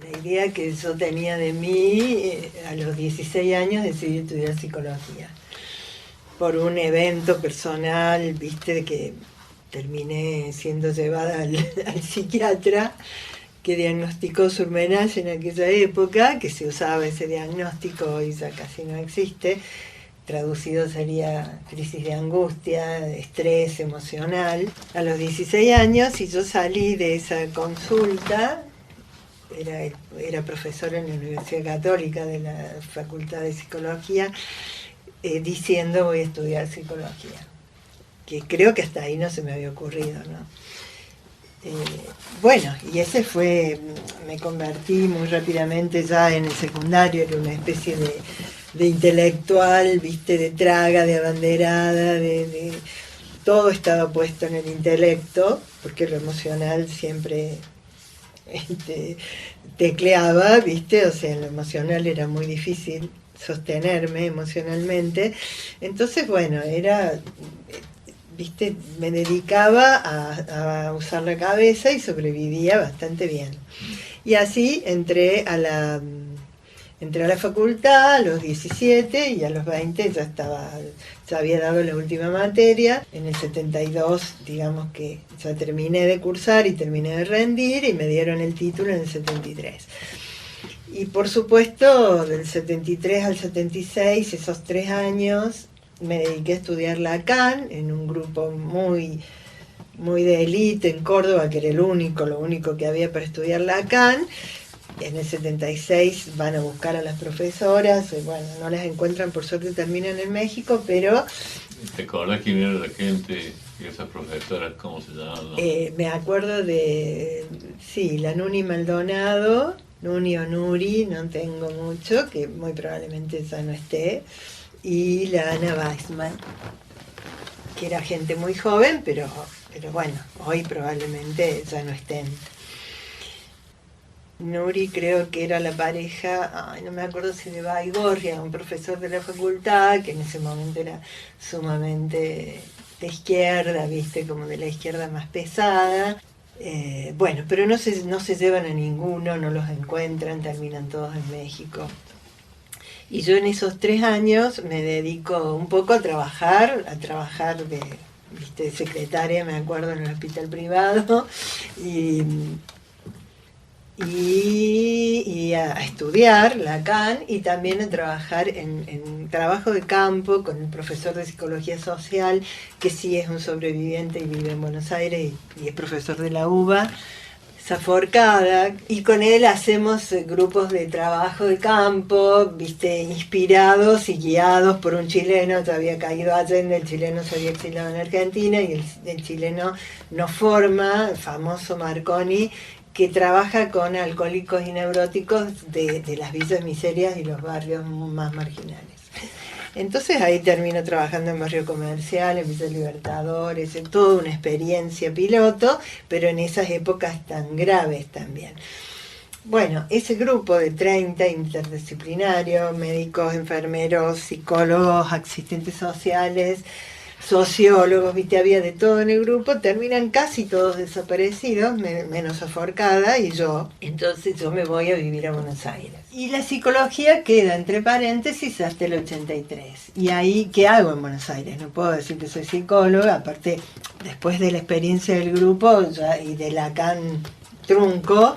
La idea que yo tenía de mí, a los 16 años decidí estudiar psicología. Por un evento personal, viste, que terminé siendo llevada al psiquiatra que diagnosticó Surmenage en aquella época, que se usaba ese diagnóstico, hoy ya casi no existe. Traducido sería crisis de angustia, de estrés emocional. A los 16 años, y yo salí de esa consulta, era profesora en la Universidad Católica de la Facultad de Psicología, diciendo voy a estudiar psicología, que creo que hasta ahí no se me había ocurrido, ¿no? Bueno, y ese fue, me convertí muy rápidamente ya en el secundario, era una especie de intelectual, viste, de traga, de abanderada, todo estaba puesto en el intelecto, porque lo emocional siempre tecleaba, viste, o sea, en lo emocional era muy difícil sostenerme emocionalmente, entonces bueno, viste, me dedicaba a usar la cabeza y sobrevivía bastante bien. Y así entré a la facultad a los 17 y a los 20 ya había dado la última materia. En el 72, digamos que ya terminé de cursar y terminé de rendir y me dieron el título en el 73. Y por supuesto, del 73 al 76, esos 3 años, me dediqué a estudiar Lacan en un grupo muy, muy de élite en Córdoba, que era lo único que había para estudiar Lacan. En el 76 van a buscar a las profesoras, bueno, no las encuentran, por suerte terminan en México, pero... ¿Te acordás quién era la gente y esas profesoras, cómo se llamaban? Me acuerdo de, sí, la Nuni Maldonado, Nuni o Nuri, no tengo mucho, que muy probablemente ya no esté, y la Ana Weissman, que era gente muy joven, pero bueno, hoy probablemente ya no estén. Nuri creo que era la pareja, no me acuerdo si de Baigorria, un profesor de la facultad, que en ese momento era sumamente de izquierda, viste, como de la izquierda más pesada. Bueno, pero no se llevan a ninguno, no los encuentran, terminan todos en México. Y yo en esos 3 años me dedico un poco a trabajar de secretaria, me acuerdo, en el hospital privado, y a estudiar Lacan y también a trabajar en trabajo de campo con el profesor de psicología social, que sí es un sobreviviente y vive en Buenos Aires y es profesor de la UBA, Forcada, y con él hacemos grupos de trabajo de campo, viste, inspirados y guiados por un chileno. Ya había caído Allende, el chileno se había exiliado en Argentina, y el chileno nos forma, el famoso Marconi, que trabaja con alcohólicos y neuróticos de las villas miserias y los barrios más marginales. Entonces ahí termino trabajando en Barrio Comercial, en Villa Libertadores, en toda una experiencia piloto, pero en esas épocas tan graves también. Bueno, ese grupo de 30 interdisciplinarios, médicos, enfermeros, psicólogos, asistentes sociales, sociólogos, viste, había de todo en el grupo, terminan casi todos desaparecidos, menos Forcada y yo. Entonces yo me voy a vivir a Buenos Aires. Y la psicología queda entre paréntesis hasta el 83. Y ahí, ¿qué hago en Buenos Aires? No puedo decir que soy psicóloga, aparte, después de la experiencia del grupo y de Lacan trunco,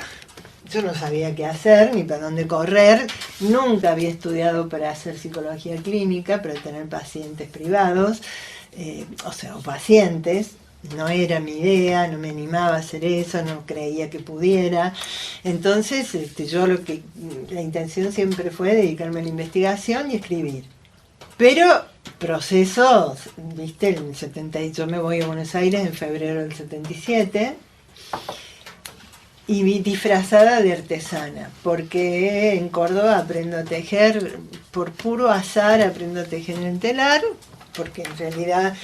yo no sabía qué hacer, ni para dónde correr. Nunca había estudiado para hacer psicología clínica, para tener pacientes privados. O pacientes, no era mi idea, no me animaba a hacer eso, no creía que pudiera. Entonces, la intención siempre fue dedicarme a la investigación y escribir. Pero procesos, viste, yo me voy a Buenos Aires en febrero del 77 y disfrazada de artesana, porque en Córdoba aprendo a tejer, por puro azar aprendo a tejer en el telar, porque en realidad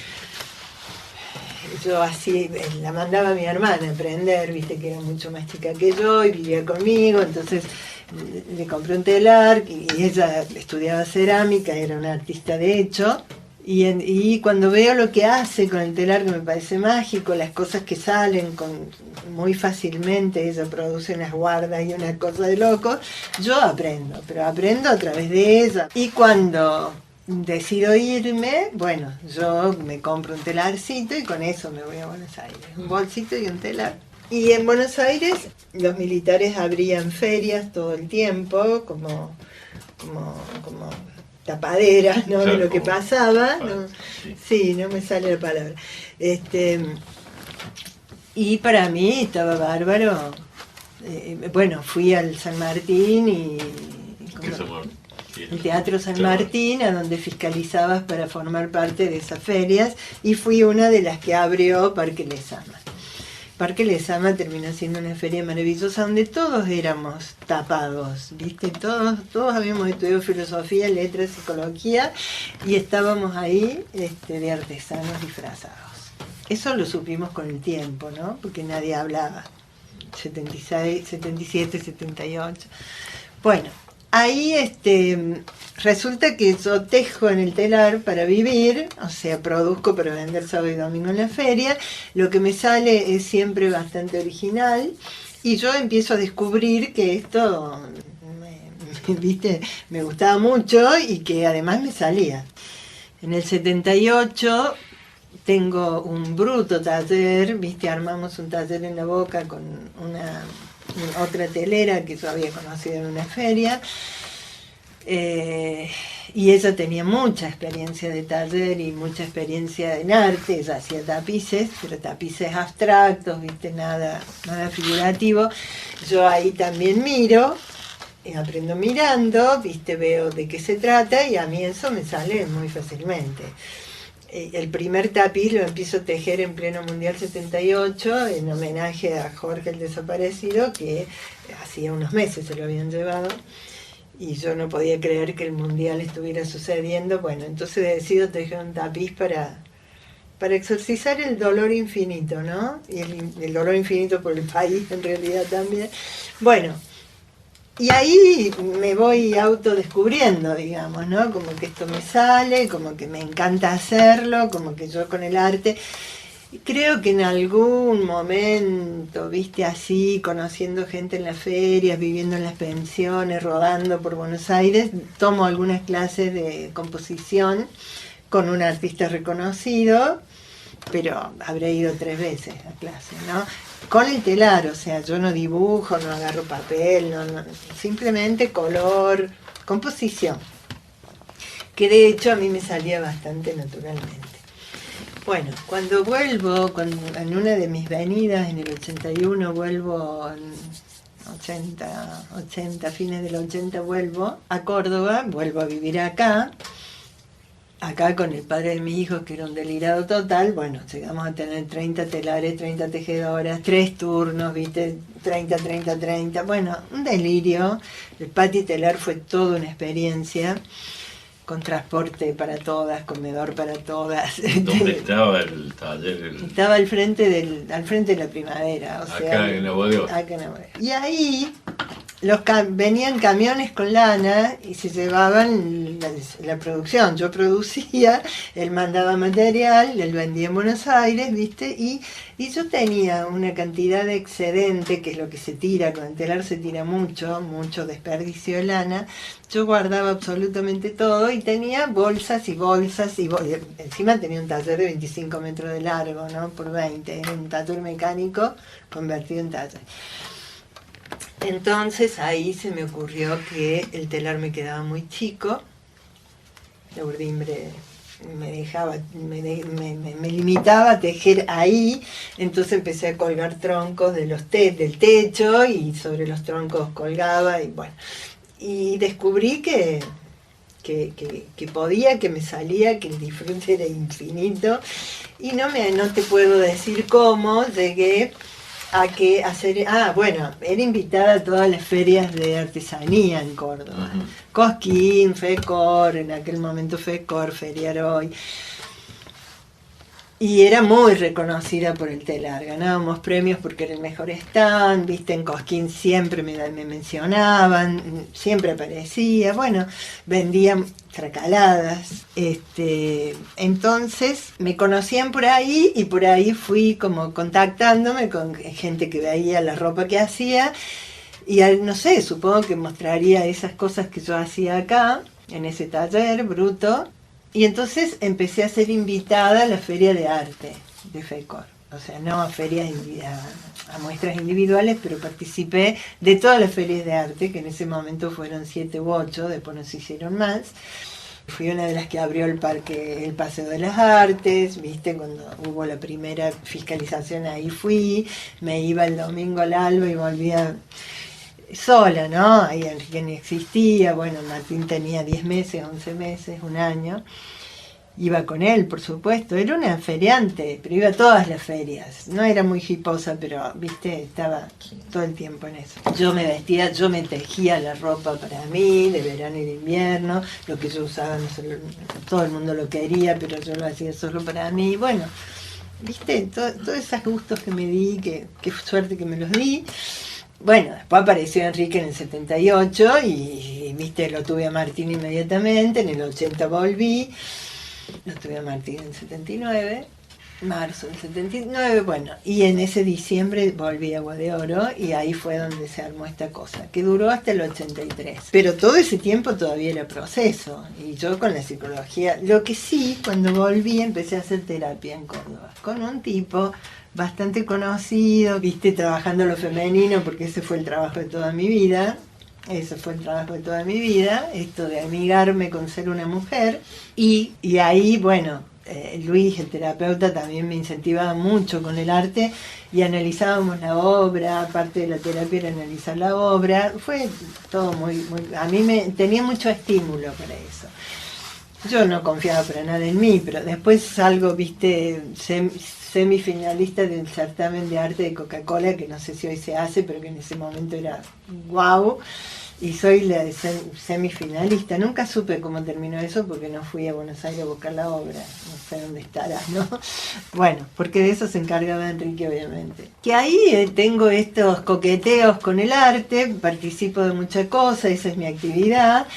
yo así la mandaba a mi hermana a aprender, viste que era mucho más chica que yo y vivía conmigo, entonces le compré un telar y ella estudiaba cerámica, era una artista de hecho, Y cuando veo lo que hace con el telar, que me parece mágico, las cosas que salen muy fácilmente, ella produce unas guardas y una cosa de loco, yo aprendo, pero aprendo a través de ella. Y cuando decido irme, bueno, yo me compro un telarcito y con eso me voy a Buenos Aires, un bolsito y un telar. Y en Buenos Aires los militares abrían ferias todo el tiempo, como tapaderas, ¿no? Claro, de lo que pasaba, ¿no? Sí. Sí, no me sale la palabra. Y para mí estaba bárbaro. Bueno, fui al San Martín el Teatro San Martín, a donde fiscalizabas para formar parte de esas ferias, y fui una de las que abrió Parque Lezama. Parque Lezama terminó siendo una feria maravillosa donde todos éramos tapados, ¿viste? Todos habíamos estudiado filosofía, letras, psicología, y estábamos ahí de artesanos disfrazados. Eso lo supimos con el tiempo, ¿no? Porque nadie hablaba. 76, 77, 78. Bueno, ahí resulta que yo tejo en el telar para vivir, o sea, produzco para vender sábado y domingo en la feria. Lo que me sale es siempre bastante original, y yo empiezo a descubrir que esto ¿viste? Me gustaba mucho y que además me salía. En el 78 tengo un bruto taller, ¿viste? Armamos un taller en La Boca con otra telera que yo había conocido en una feria, y ella tenía mucha experiencia de taller y mucha experiencia en arte. Ella hacía tapices, pero tapices abstractos, ¿viste? Nada figurativo. Yo ahí también miro, aprendo mirando, ¿viste? Veo de qué se trata, y a mí eso me sale muy fácilmente. El primer tapiz lo empiezo a tejer en pleno Mundial 78, en homenaje a Jorge el desaparecido, que hacía unos meses se lo habían llevado, y yo no podía creer que el Mundial estuviera sucediendo. Bueno, entonces decido tejer un tapiz para exorcizar el dolor infinito, ¿no? Y el dolor infinito por el país, en realidad, también. Bueno, y ahí me voy autodescubriendo, digamos, ¿no? Como que esto me sale, como que me encanta hacerlo, como que yo con el arte. Creo que en algún momento, viste, así, conociendo gente en las ferias, viviendo en las pensiones, rodando por Buenos Aires, tomo algunas clases de composición con un artista reconocido, pero habré ido 3 veces a clase, ¿no? Con el telar, o sea, yo no dibujo, no agarro papel, no, simplemente color, composición, que de hecho a mí me salía bastante naturalmente. Bueno, cuando vuelvo, en una de mis venidas en el 81, vuelvo en 80, fines del 80 vuelvo a Córdoba, vuelvo a vivir acá con el padre de mis hijos, que era un delirado total. Bueno, llegamos a tener 30 telares, 30 tejedoras, 3 turnos, ¿viste? 30, bueno, un delirio. El patio telar fue toda una experiencia, con transporte para todas, comedor para todas. ¿Dónde estaba el taller? Estaba al frente de la Primavera, o sea, acá en la bodega. Acá en la bodega. Y ahí venían camiones con lana y se llevaban la producción. Yo producía, él mandaba material, él vendía en Buenos Aires, ¿viste? Y yo tenía una cantidad de excedente, que es lo que se tira, con el telar se tira mucho desperdicio de lana. Yo guardaba absolutamente todo y tenía bolsas y bolsas, encima tenía un taller de 25 metros de largo, ¿no? Por 20, era un taller mecánico convertido en taller. Entonces ahí se me ocurrió que el telar me quedaba muy chico, la urdimbre me limitaba a tejer ahí, entonces empecé a colgar troncos del techo, y sobre los troncos colgaba, y bueno, y descubrí que podía, que me salía, que el disfrute era infinito, y no te puedo decir cómo llegué era invitada a todas las ferias de artesanía en Córdoba. Uh-huh. Cosquín, FECOR, en aquel momento FECOR, Feriar Hoy. Y era muy reconocida por el telar, ganábamos premios porque era el mejor stand, viste, en Cosquín siempre me mencionaban, siempre aparecía, bueno, vendían tracaladas, entonces me conocían por ahí y por ahí fui como contactándome con gente que veía la ropa que hacía y no sé, supongo que mostraría esas cosas que yo hacía acá, en ese taller bruto. Y entonces empecé a ser invitada a la feria de arte de FECOR. O sea, no a ferias, a muestras individuales, pero participé de todas las ferias de arte, que en ese momento fueron 7 u 8, después no se hicieron más. Fui una de las que abrió el parque, el Paseo de las Artes, viste, cuando hubo la primera fiscalización ahí fui, me iba el domingo al alba y volvía sola, ¿no? Ahí Enrique ni existía, bueno, Martín tenía 10 meses, 11 meses, un año. Iba con él, por supuesto, era una feriante, pero iba a todas las ferias. No era muy hiposa, pero, viste, estaba todo el tiempo en eso. Yo me vestía, yo me tejía la ropa para mí, de verano y de invierno, lo que yo usaba, no sé, todo el mundo lo quería, pero yo lo hacía solo para mí. Bueno, viste, todos esos gustos que me di, qué suerte que me los di. Bueno, después apareció Enrique en el 78 y, viste, lo tuve a Martín inmediatamente, en el 80 volví, lo tuve a Martín en el 79, marzo del 79, bueno, y en ese diciembre volví a Agua de Oro y ahí fue donde se armó esta cosa, que duró hasta el 83. Pero todo ese tiempo todavía era proceso, y yo con la psicología, lo que sí, cuando volví empecé a hacer terapia en Córdoba, con un tipo bastante conocido, viste, trabajando lo femenino, porque ese fue el trabajo de toda mi vida, esto de amigarme con ser una mujer, y ahí, bueno, Luis, el terapeuta, también me incentivaba mucho con el arte, y analizábamos la obra, parte de la terapia era analizar la obra, fue todo muy, a mí tenía mucho estímulo para eso. Yo no confiaba para nada en mí, pero después salgo, viste, semifinalista del certamen de arte de Coca-Cola, que no sé si hoy se hace, pero que en ese momento era guau, y soy la semifinalista. Nunca supe cómo terminó eso porque no fui a Buenos Aires a buscar la obra, no sé dónde estará, ¿no? Bueno, porque de eso se encargaba Enrique, obviamente. Que ahí tengo estos coqueteos con el arte, participo de muchas cosas, esa es mi actividad.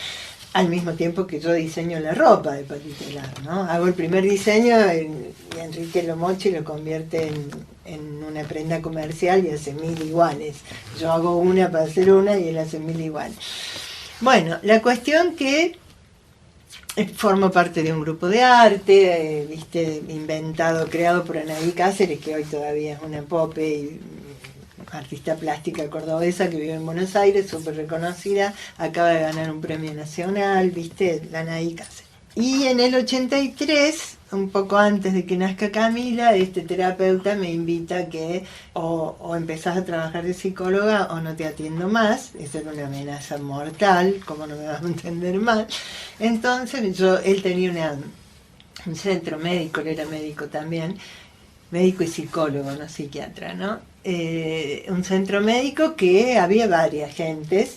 Al mismo tiempo que yo diseño la ropa de Pati Telar, ¿no? Hago el primer diseño y Enrique lo mocha y lo convierte en una prenda comercial y hace 1000 iguales. Yo hago una para hacer una y él hace 1000 iguales. Bueno, la cuestión que formo parte de un grupo de arte, viste, creado por Anaí Cáceres, que hoy todavía es una pope y artista plástica cordobesa que vive en Buenos Aires, súper reconocida, acaba de ganar un premio nacional, viste, la Anaí Cáceres. Y en el 83, un poco antes de que nazca Camila, este terapeuta me invita a que o empezás a trabajar de psicóloga o no te atiendo más. Eso era una amenaza mortal, como no me vas a entender mal. Entonces él tenía un centro médico, él era médico también, médico y psicólogo, no psiquiatra, ¿no? Un centro médico que había varias gentes,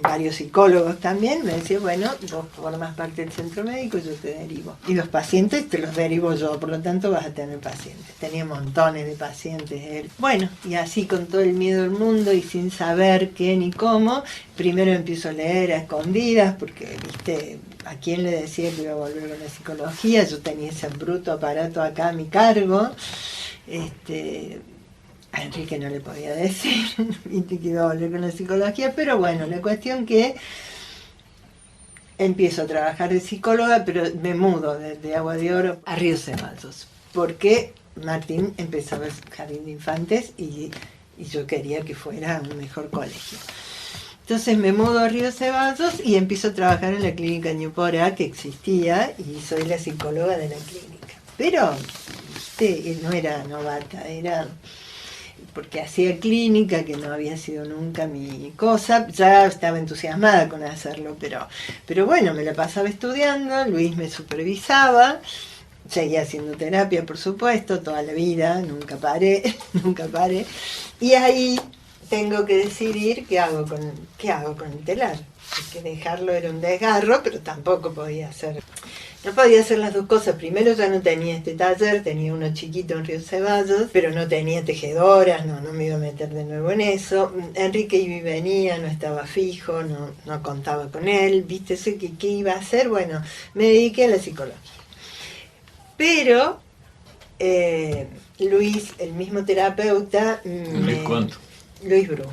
varios psicólogos también, me decía, bueno, vos formas parte del centro médico, yo te derivo. Y los pacientes te los derivo yo, por lo tanto vas a tener pacientes. Tenía montones de pacientes él. Bueno, y así con todo el miedo del mundo y sin saber qué ni cómo, primero empiezo a leer a escondidas, porque, viste, a quién le decía que iba a volver con la psicología, yo tenía ese bruto aparato acá a mi cargo, a Enrique no le podía decir, viste, que iba a volver con la psicología, pero bueno, la cuestión que empiezo a trabajar de psicóloga, pero me mudo desde Agua de Oro a Río Ceballos, porque Martín empezaba el jardín de infantes y yo quería que fuera un mejor colegio. Entonces me mudo a Río Ceballos y empiezo a trabajar en la clínica Ñupora, que existía, y soy la psicóloga de la clínica. Pero no era novata, era porque hacía clínica, que no había sido nunca mi cosa. Ya estaba entusiasmada con hacerlo, pero bueno, me la pasaba estudiando, Luis me supervisaba, seguía haciendo terapia, por supuesto, toda la vida, nunca paré. Y ahí tengo que decidir qué hago con el telar, porque dejarlo era un desgarro, pero tampoco podía hacer. No podía hacer las dos cosas. Primero ya no tenía este taller, tenía uno chiquito en Río Ceballos, pero no tenía tejedoras, no me iba a meter de nuevo en eso. Enrique iba y venía, no estaba fijo, no contaba con él, viste, sé que qué iba a hacer. Bueno, me dediqué a la psicología. Pero Luis, el mismo terapeuta, ¿Luis cuánto? Luis Bruno,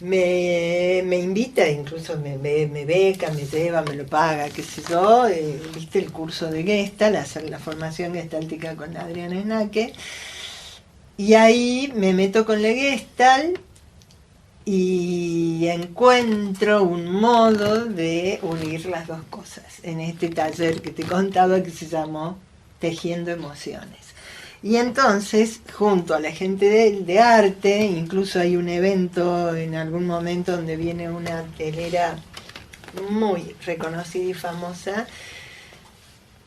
me invita, incluso me beca, me lleva, me lo paga, qué sé yo, viste el curso de Gestalt, hacer la formación gestáltica con Adriana Snaque, y ahí me meto con la Gestalt y encuentro un modo de unir las dos cosas en este taller que te contaba que se llamó Tejiendo Emociones. Y entonces, junto a la gente de arte, incluso hay un evento en algún momento donde viene una telera muy reconocida y famosa,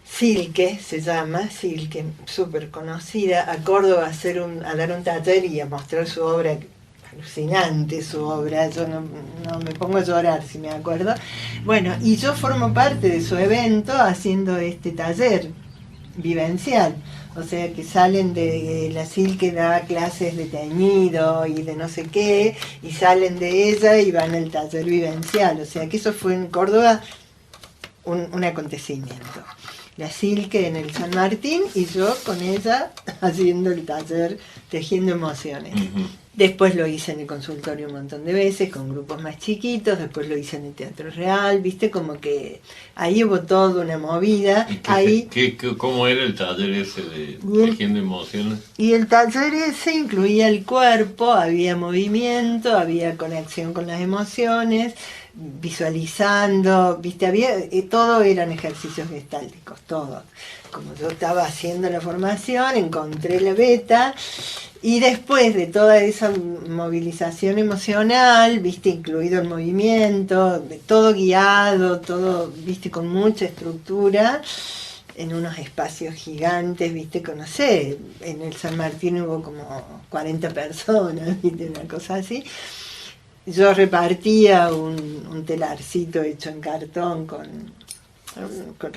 Silke se llama, Silke, súper conocida, a Córdoba a dar un taller y a mostrar su obra, alucinante su obra, yo no me pongo a llorar si me acuerdo. Bueno, y yo formo parte de su evento haciendo este taller vivencial. O sea, que salen de la Silke, da clases de teñido y de no sé qué, y salen de ella y van al taller vivencial. O sea, que eso fue en Córdoba un acontecimiento. La Silke en el San Martín y yo con ella haciendo el taller Tejiendo Emociones. Ujú. Después lo hice en el consultorio un montón de veces, con grupos más chiquitos, después lo hice en el Teatro Real, viste, como que ahí hubo toda una movida. ¿Y cómo era el taller ese de Tejiendo Emociones? Y el taller ese incluía el cuerpo, había movimiento, había conexión con las emociones, visualizando, viste, todo eran ejercicios gestálticos, todo. Como yo estaba haciendo la formación, encontré la beta. Y después de toda esa movilización emocional, viste, incluido el movimiento, todo guiado, todo, viste, con mucha estructura, en unos espacios gigantes, viste, no sé, en el San Martín hubo como 40 personas, viste, una cosa así. Yo repartía un telarcito hecho en cartón con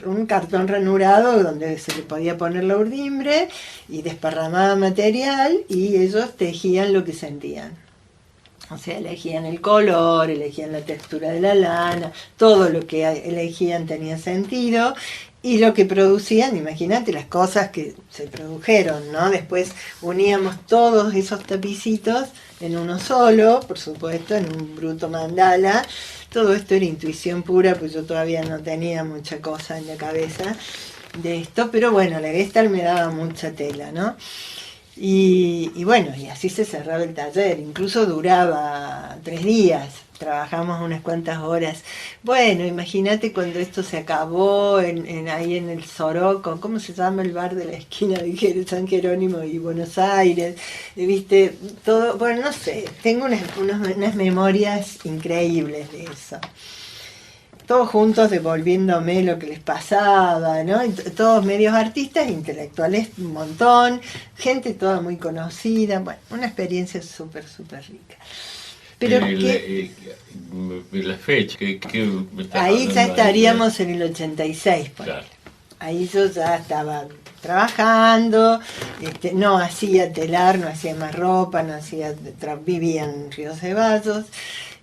un cartón ranurado donde se le podía poner la urdimbre y desparramaba material y ellos tejían lo que sentían. O sea, elegían el color, elegían la textura de la lana, todo lo que elegían tenía sentido y lo que producían, imagínate las cosas que se produjeron, ¿no? Después uníamos todos esos tapicitos en uno solo, por supuesto, en un bruto mandala. Todo esto era intuición pura, pues yo todavía no tenía mucha cosa en la cabeza de esto, pero bueno, la Gestalt me daba mucha tela, ¿no? Y bueno, y así se cerraba el taller, incluso duraba 3 días, trabajamos unas cuantas horas. Bueno, imagínate cuando esto se acabó ahí en el Soroco, ¿cómo se llama el bar de la esquina de San Jerónimo y Buenos Aires? Viste, todo, bueno, no sé, tengo unas memorias increíbles de eso. Todos juntos devolviéndome lo que les pasaba, ¿no? Y todos medios artistas, intelectuales, un montón, gente toda muy conocida, bueno, una experiencia súper rica. Pero la fecha, ahí ya estaríamos en el 86, por claro. Ahí yo ya estaba trabajando, no hacía telar, no hacía más ropa, no hacía, vivía en Río Ceballos,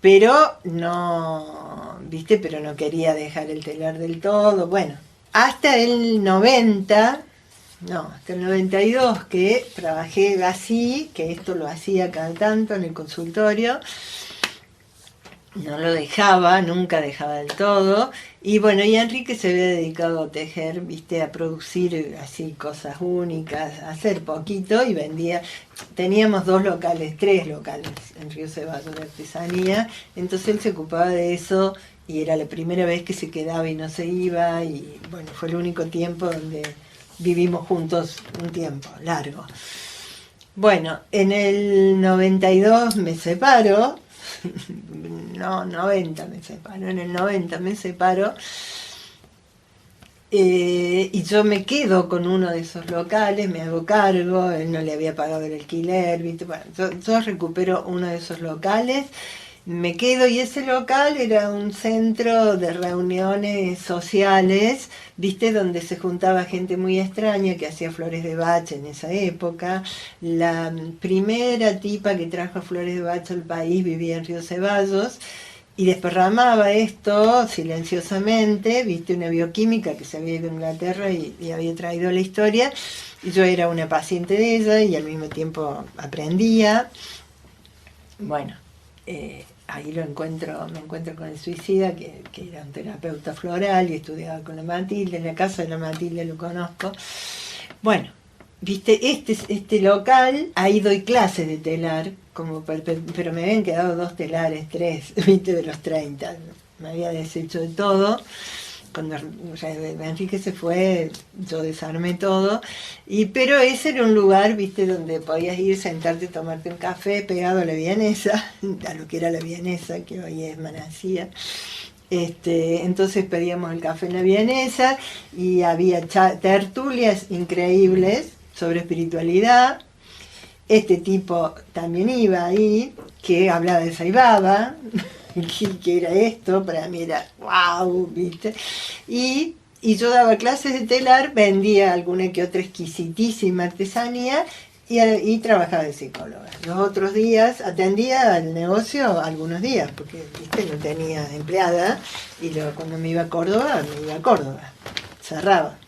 pero no, viste, pero no quería dejar el telar del todo. Bueno, hasta el 90, hasta el 92 que trabajé así, que esto lo hacía cada tanto en el consultorio, no lo dejaba, nunca dejaba del todo. Y bueno, y Enrique se había dedicado a tejer, viste, a producir así cosas únicas, a hacer poquito y vendía. Teníamos 3 locales en Río Ceballos de artesanía, entonces él se ocupaba de eso y era la primera vez que se quedaba y no se iba y bueno, fue el único tiempo donde vivimos juntos un tiempo largo. Bueno, en el 92 me separo. No, 90 me separo, en el 90 me separo y yo me quedo con uno de esos locales, me hago cargo, él no le había pagado el alquiler, ¿viste? Bueno, yo recupero uno de esos locales me quedo y ese local era un centro de reuniones sociales, viste, donde se juntaba gente muy extraña que hacía flores de Bach en esa época. La primera tipa que trajo flores de Bach al país vivía en Río Ceballos y desparramaba esto silenciosamente, viste, una bioquímica que se había ido a Inglaterra y había traído la historia. Y yo era una paciente de ella y al mismo tiempo aprendía. Bueno, ahí me encuentro con el suicida, que era un terapeuta floral y estudiaba con la Matilde, en la casa de la Matilde lo conozco. Bueno, viste, este local, ahí doy clases de telar, pero me habían quedado 2 telares, 3, viste, de los 30, me había deshecho de todo. Cuando Enrique se fue, yo desarmé todo, pero ese era un lugar, viste, donde podías ir, sentarte, tomarte un café pegado a la vienesa, a lo que era la vienesa, que hoy es Manacía. Entonces pedíamos el café en la vienesa y había tertulias increíbles sobre espiritualidad. Este tipo también iba ahí, que hablaba de Saibaba, que era esto, para mí era wow, ¿viste? Y yo daba clases de telar, vendía alguna que otra exquisitísima artesanía y trabajaba de psicóloga. Los otros días atendía al negocio algunos días, porque, ¿viste? No tenía empleada y cuando me iba a Córdoba, cerraba.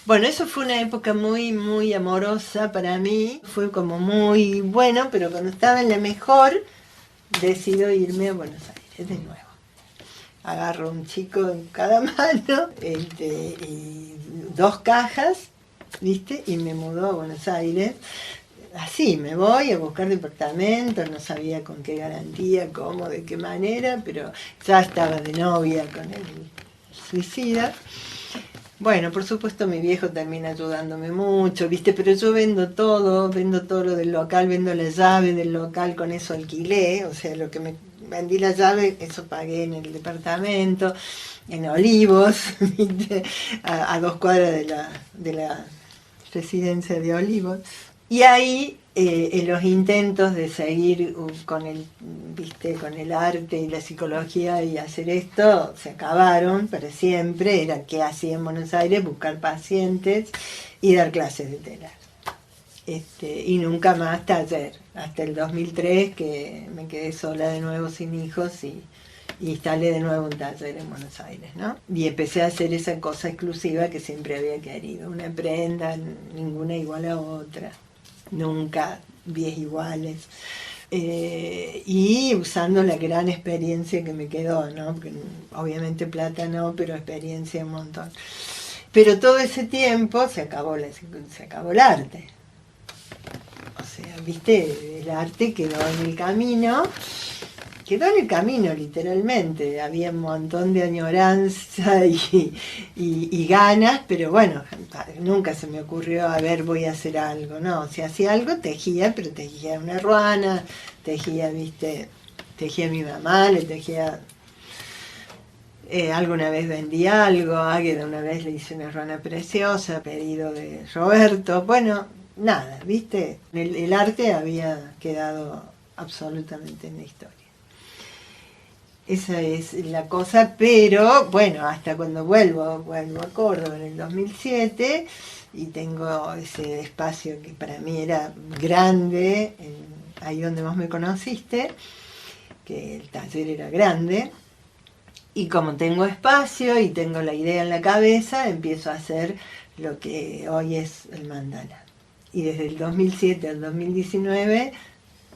Bueno, eso fue una época muy, muy amorosa para mí, fue como muy bueno, pero cuando estaba en la mejor, decido irme a Buenos Aires de nuevo. Agarro un chico en cada mano, y 2 cajas, ¿viste? Y me mudó a Buenos Aires. Así, me voy a buscar departamentos, no sabía con qué garantía, cómo, de qué manera, pero ya estaba de novia con el suicida. Bueno, por supuesto mi viejo termina ayudándome mucho, ¿viste? Pero yo vendo todo lo del local, vendo la llave del local, con eso alquilé, o sea, lo que me vendí la llave, eso pagué en el departamento, en Olivos, ¿viste? A 2 cuadras de la residencia de Olivos. Y ahí, en los intentos de seguir con el arte y la psicología y hacer esto, se acabaron para siempre. Era qué hacía en Buenos Aires, buscar pacientes y dar clases de telar. Y nunca más taller, hasta el 2003 que me quedé sola de nuevo sin hijos y instalé de nuevo un taller en Buenos Aires, ¿no? Y empecé a hacer esa cosa exclusiva que siempre había querido, una prenda, ninguna igual a otra. Nunca 10 iguales. Y usando la gran experiencia que me quedó, ¿no? Porque obviamente plata no, pero experiencia un montón. Pero todo ese tiempo se acabó el arte. O sea, viste, el arte quedó en el camino literalmente. Había un montón de añoranza y ganas, pero bueno, nunca se me ocurrió, a ver, voy a hacer algo. No, si hacía algo, tejía, pero tejía una ruana, tejía, viste, tejía a mi mamá, le tejía... alguna vez vendí algo, Águeda una vez le hice una ruana preciosa, pedido de Roberto. Bueno, nada, viste, el arte había quedado absolutamente en la historia. Esa es la cosa, pero bueno, hasta cuando vuelvo a Córdoba en el 2007 y tengo ese espacio que para mí era grande, ahí donde vos me conociste, que el taller era grande, y como tengo espacio y tengo la idea en la cabeza, empiezo a hacer lo que hoy es el mandala. Y desde el 2007 al 2019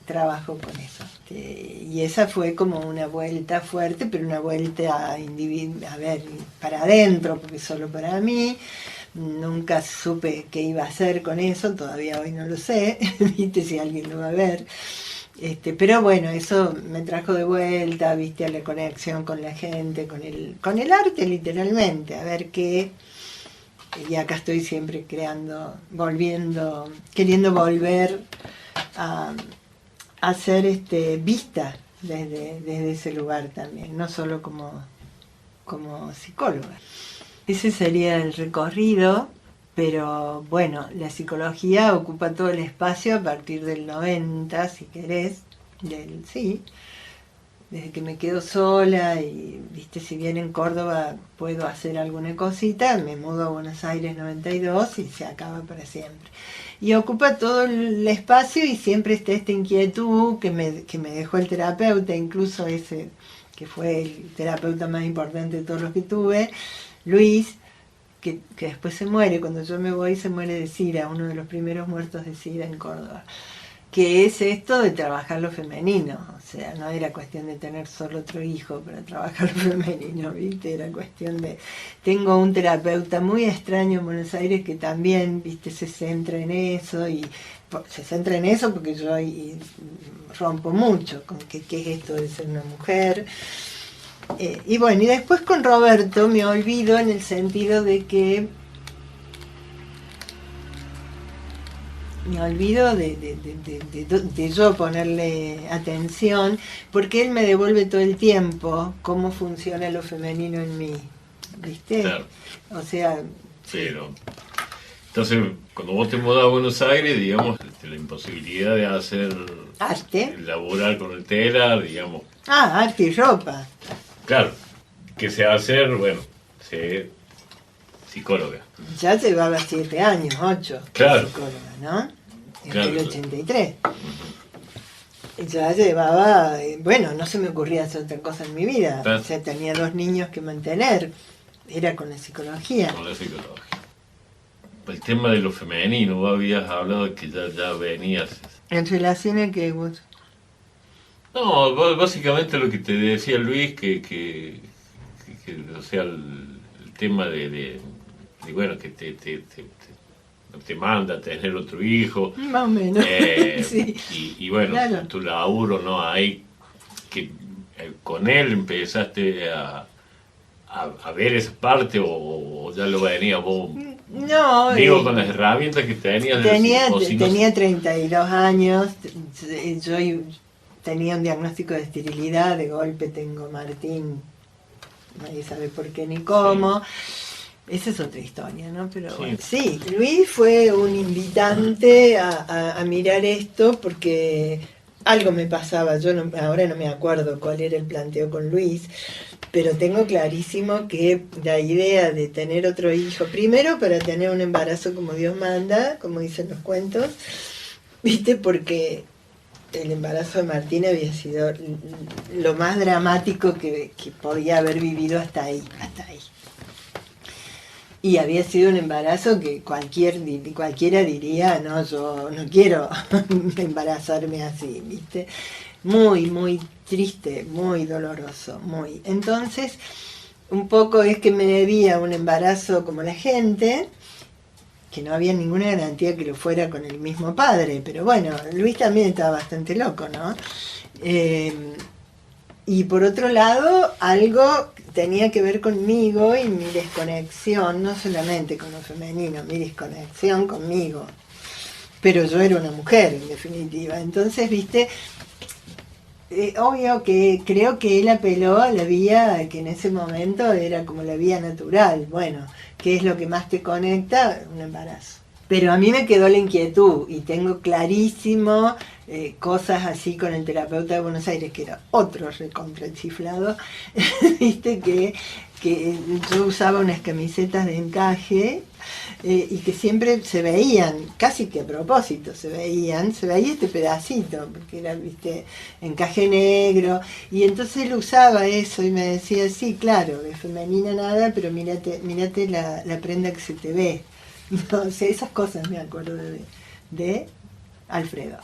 trabajo con eso. Y esa fue como una vuelta fuerte, pero una vuelta a ver, para adentro, porque solo para mí. Nunca supe qué iba a hacer con eso, todavía hoy no lo sé, viste, si alguien lo va a ver. Pero bueno, eso me trajo de vuelta, viste, a la conexión con la gente, con el arte literalmente, a ver qué. Y acá estoy siempre queriendo volver a hacer vista desde ese lugar también, no solo como psicóloga. Ese sería el recorrido, pero bueno, la psicología ocupa todo el espacio a partir del 90, si querés, Sí, desde que me quedo sola y, viste, si bien en Córdoba puedo hacer alguna cosita, me mudo a Buenos Aires 92 y se acaba para siempre. Y ocupa todo el espacio y siempre está esta inquietud que me dejó el terapeuta, incluso ese que fue el terapeuta más importante de todos los que tuve, Luis, que después se muere. Cuando yo me voy se muere de SIDA, uno de los primeros muertos de SIDA en Córdoba. Que es esto de trabajar lo femenino, o sea, no era cuestión de tener solo otro hijo para trabajar lo femenino, ¿viste? Era cuestión de... Tengo un terapeuta muy extraño en Buenos Aires que también, ¿viste? Se centra en eso y se centra en eso porque yo rompo mucho con qué es esto de ser una mujer. Y bueno, y después con Roberto me olvido en el sentido de que me olvido de yo ponerle atención, porque él me devuelve todo el tiempo cómo funciona lo femenino en mí, ¿viste? Claro. O sea... Pero, entonces, cuando vos te mudás a Buenos Aires, digamos, la imposibilidad de hacer... Arte. Laborar con el telar, digamos. Ah, arte y ropa. Claro, que se hacer, bueno, ser psicóloga. Ya llevaba 7 años, 8, claro. Psicóloga, ¿no? En Claro, el 83. Ya llevaba, bueno, no se me ocurría hacer otra cosa en mi vida. Claro. O sea, tenía 2 niños que mantener. Era con la psicología. Con la psicología. El tema de lo femenino, vos habías hablado de que ya venías... ¿En relación a qué, vos? No, básicamente lo que te decía Luis, que o sea, el tema de bueno, que te manda a tener otro hijo. Más o menos. Sí. Y bueno, Claro. tu laburo, ¿no? Ahí que con él empezaste a ver esa parte o ya lo venías vos. No, Digo, con las herramientas que tenías. Tenía 32 años, yo tenía un diagnóstico de esterilidad, de golpe tengo Martín, nadie sabe por qué ni cómo. Esa es otra historia, ¿no? Pero bueno, sí, Luis fue un invitante a mirar esto porque algo me pasaba, ahora no me acuerdo cuál era el planteo con Luis, pero tengo clarísimo que la idea de tener otro hijo, primero para tener un embarazo como Dios manda, como dicen los cuentos, ¿viste? Porque el embarazo de Martín había sido lo más dramático que podía haber vivido hasta ahí. Y había sido un embarazo que cualquiera diría, no, yo no quiero embarazarme así, ¿viste? Muy, muy triste, muy doloroso, muy. Entonces, un poco es que me debía un embarazo como la gente, que no había ninguna garantía que lo fuera con el mismo padre, pero bueno, Luis también estaba bastante loco, ¿no? Y por otro lado, algo tenía que ver conmigo y mi desconexión, no solamente con lo femenino, mi desconexión conmigo. Pero yo era una mujer, en definitiva. Entonces, viste, obvio que creo que él apeló a la vía que en ese momento era como la vía natural. Bueno, ¿qué es lo que más te conecta? Un embarazo. Pero a mí me quedó la inquietud y tengo clarísimo cosas así con el terapeuta de Buenos Aires, que era otro recontrachiflado, viste, que yo usaba unas camisetas de encaje y que siempre se veían, casi que a propósito se veía este pedacito, porque era, viste, encaje negro, y entonces él usaba eso y me decía, sí, claro, de femenina nada, pero mírate la prenda que se te ve. No sé, esas cosas me acuerdo de Alfredo.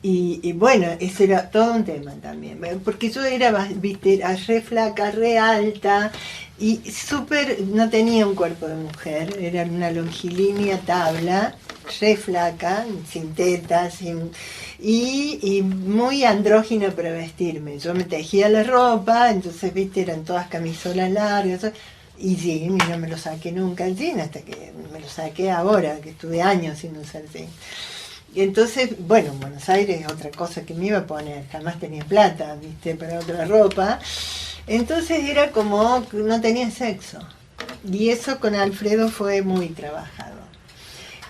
Y bueno, ese era todo un tema también, porque yo era, viste, re flaca, re alta y no tenía un cuerpo de mujer, era una longilínea tabla, re flaca, sin tetas, y muy andrógina para vestirme. Yo me tejía la ropa, entonces, viste, eran todas camisolas largas. Y jean, y no me lo saqué nunca el jean, hasta que me lo saqué ahora, que estuve años sin usar jean. Y entonces, bueno, en Buenos Aires otra cosa que me iba a poner, jamás tenía plata, viste, para otra ropa. Entonces era como que no tenía sexo. Y eso con Alfredo fue muy trabajado.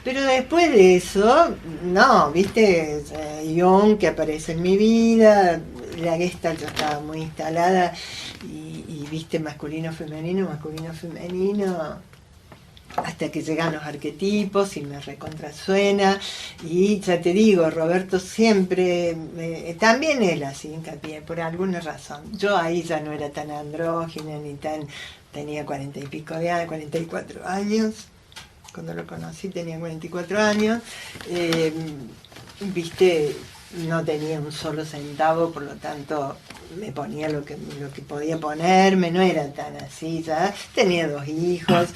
Pero después de eso, no, viste, Jung que aparece en mi vida, la Gestalt ya estaba muy instalada y viste masculino, femenino, hasta que llegan los arquetipos y me recontrasuena. Y ya te digo, Roberto siempre, también él así hincapié, por alguna razón. Yo ahí ya no era tan andrógina ni tan, tenía 40 y pico de años, 44 años. Cuando lo conocí tenía 44 años, viste, no tenía un solo centavo, por lo tanto me ponía lo que podía ponerme, no era tan así, ya tenía 2 hijos,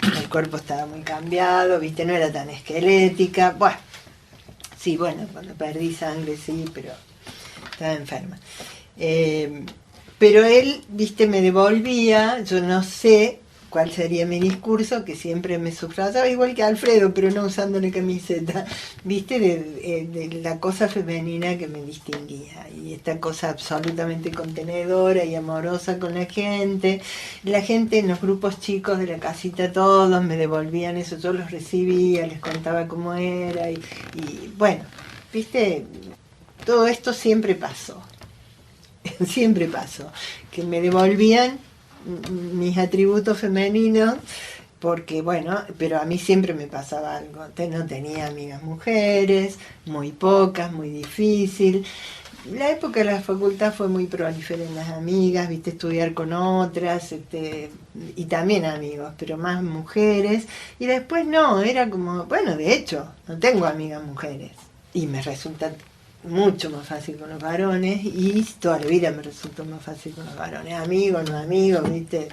el cuerpo estaba muy cambiado, viste, no era tan esquelética, bueno, sí, bueno, cuando perdí sangre sí, pero estaba enferma. Pero él, viste, me devolvía, yo no sé cuál sería mi discurso, que siempre me subrayaba, igual que Alfredo, pero no usándole camiseta, viste, de la cosa femenina que me distinguía, y esta cosa absolutamente contenedora y amorosa con la gente en los grupos chicos de la casita, todos me devolvían eso, yo los recibía, les contaba cómo era, y bueno, viste, todo esto siempre pasó, que me devolvían mis atributos femeninos, porque bueno, pero a mí siempre me pasaba algo, no tenía amigas mujeres, muy pocas, muy difícil. La época de la facultad fue muy prolífera en las amigas, viste, estudiar con otras, y también amigos, pero más mujeres, y después no, era como, bueno, de hecho, no tengo amigas mujeres, y me resulta mucho más fácil con los varones, y toda la vida me resultó más fácil con los varones, amigos, no amigos, ¿viste?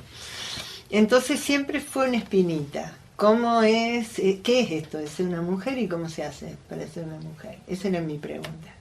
Entonces siempre fue una espinita. ¿Cómo es, qué es esto de ser una mujer y cómo se hace para ser una mujer? Esa era mi pregunta.